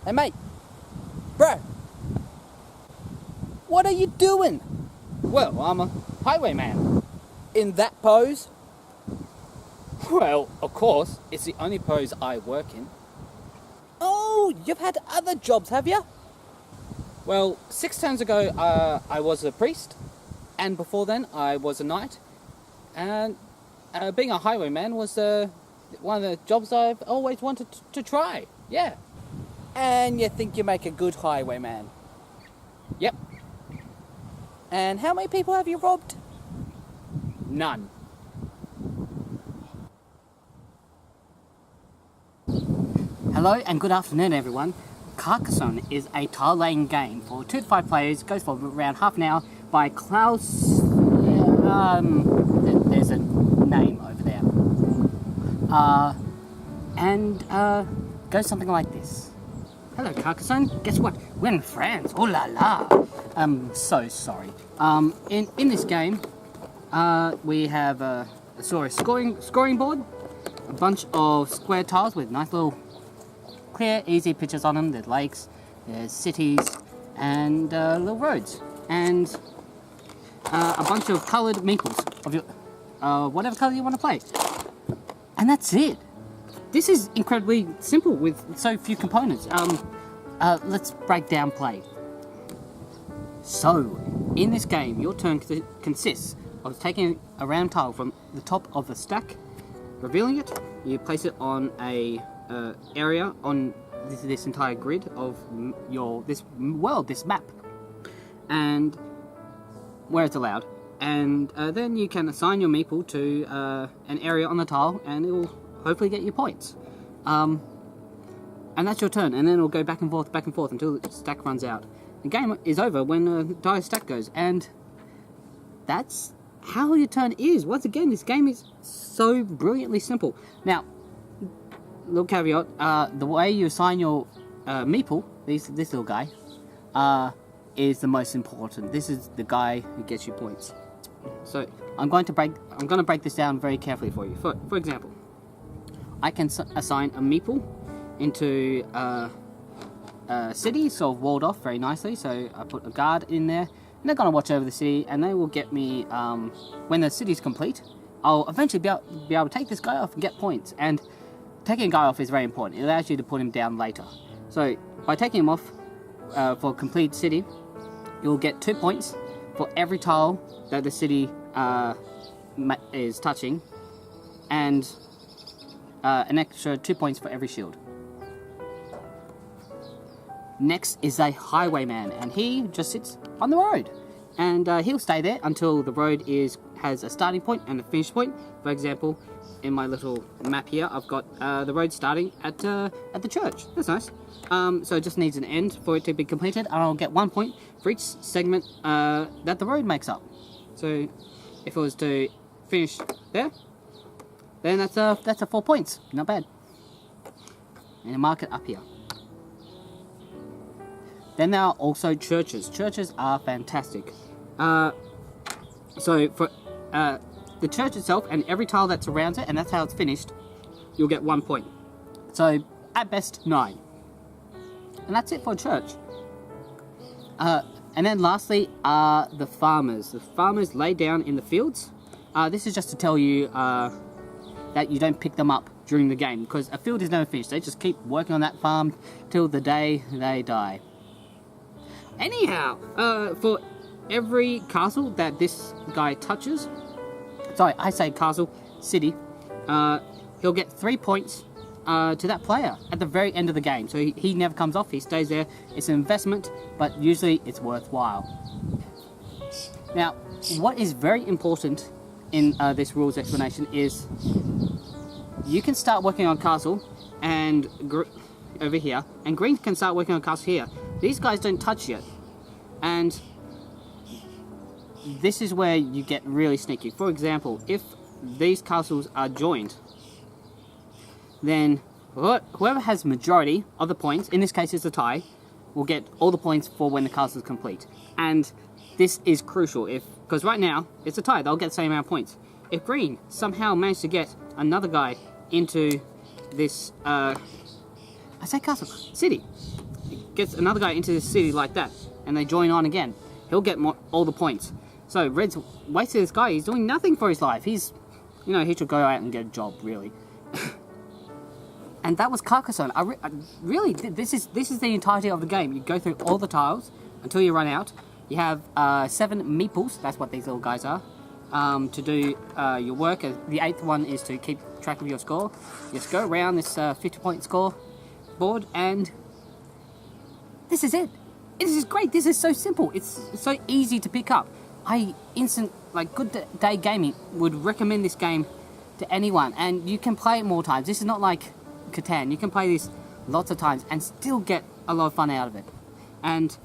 Hey mate, bro, what are you doing Well, I'm a highwayman. in that pose? Well, of course, it's the only pose I work in. Oh, you've had other jobs, have you? Well, 6 terms ago, I was a priest, and before then, I was a knight. And being a highwayman was one of the jobs I've always wanted to try. Yeah. And you think you make a good highwayman. Yep. And how many people have you robbed? None. Hello and good afternoon everyone. Carcassonne is a tile-laying game for 2 to 5 players, goes for around half an hour by Klaus... there's a name over there. Goes something like this. Hello Carcassonne, guess what? We're in France, oh la la! I'm so sorry. In this game, we have a scoring board, a bunch of square tiles with nice little clear, easy pictures on them. There's lakes, there's cities, and little roads, and a bunch of coloured meeples of your whatever colour you want to play. And that's it. This is incredibly simple with so few components. Let's break down play. So, in this game, your turn consists of taking a round tile from the top of the stack, revealing it. You place it on a area on this entire grid of this map, and where it's allowed. And then you can assign your meeple to an area on the tile, and it will hopefully get you points. And that's your turn, and then it'll go back and forth until the stack runs out. The game is over when the entire stack goes, and that's how your turn is. Once again, this game is so brilliantly simple. Now, little caveat, the way you assign your meeple, this little guy, is the most important. This is the guy who gets you points. So I'm going to break this down very carefully for you. For example, I can assign a meeple into a city, sort of walled off very nicely. So I put a guard in there, and they're going to watch over the city, and they will get me, when the city's complete, I'll eventually be able to take this guy off and get points. And taking a guy off is very important. It allows you to put him down later. So by taking him off for a complete city, you'll get 2 points for every tile that the city is touching, and an extra 2 points for every shield. Next is a highwayman, and he just sits on the road, and he'll stay there until the road has a starting point and a finish point. For example, in my little map here, I've got the road starting at the church. That's nice. So it just needs an end for it to be completed, and I'll get 1 point for each segment that the road makes up. So if it was to finish there, then that's a 4 points. Not bad. And you mark it up here. Then there are also churches. Churches are fantastic. So for the church itself and every tile that surrounds it, and that's how it's finished, you'll get 1 point. So at best 9. And that's it for a church. And then lastly are the farmers. The farmers lay down in the fields. This is just to tell you that you don't pick them up during the game, because a field is never finished. They just keep working on that farm till the day they die. Anyhow, for every castle that this guy touches, sorry, I say castle, city, he'll get 3 points to that player at the very end of the game. So he never comes off, he stays there. It's an investment, but usually it's worthwhile. Now, what is very important in this rules explanation is you can start working on castle and over here, and green can start working on castle here. These guys don't touch yet, and this is where you get really sneaky. For example, if these castles are joined, then whoever has majority of the points, in this case it's a tie, will get all the points for when the castle is complete. And this is crucial, because right now it's a tie, they'll get the same amount of points. If green somehow managed to get another guy into this, I say castle, city, gets another guy into the city like that, and they join on again, he'll get all the points. So Red's wasted this guy. He's doing nothing for his life. He's, you know, he should go out and get a job, really. And that was Carcassonne. Really, this is the entirety of the game. You go through all the tiles until you run out. You have 7 meeples, that's what these little guys are, to do your work. The 8th one is to keep track of your score. You just go around this 50-point score board, and this is it. This is great. This is so simple. It's so easy to pick up. Good Day Gaming would recommend this game to anyone, and you can play it more times. This is not like Catan. You can play this lots of times and still get a lot of fun out of it. And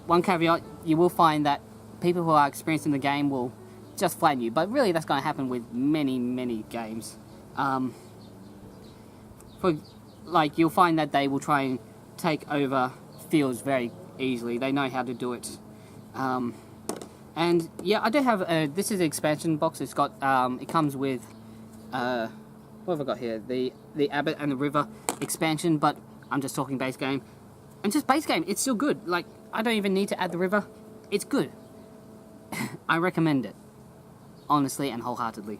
one caveat, you will find that people who are experienced in the game will just flame you, but really that's going to happen with many games. You'll find that they will try and take over fields very easily. They know how to do it. And yeah, I do have this is an expansion box. It's got it comes with what have I got here? The Abbot and the River expansion, but I'm just talking base game. And just base game, it's still good. Like, I don't even need to add the river. It's good. I recommend it, honestly and wholeheartedly.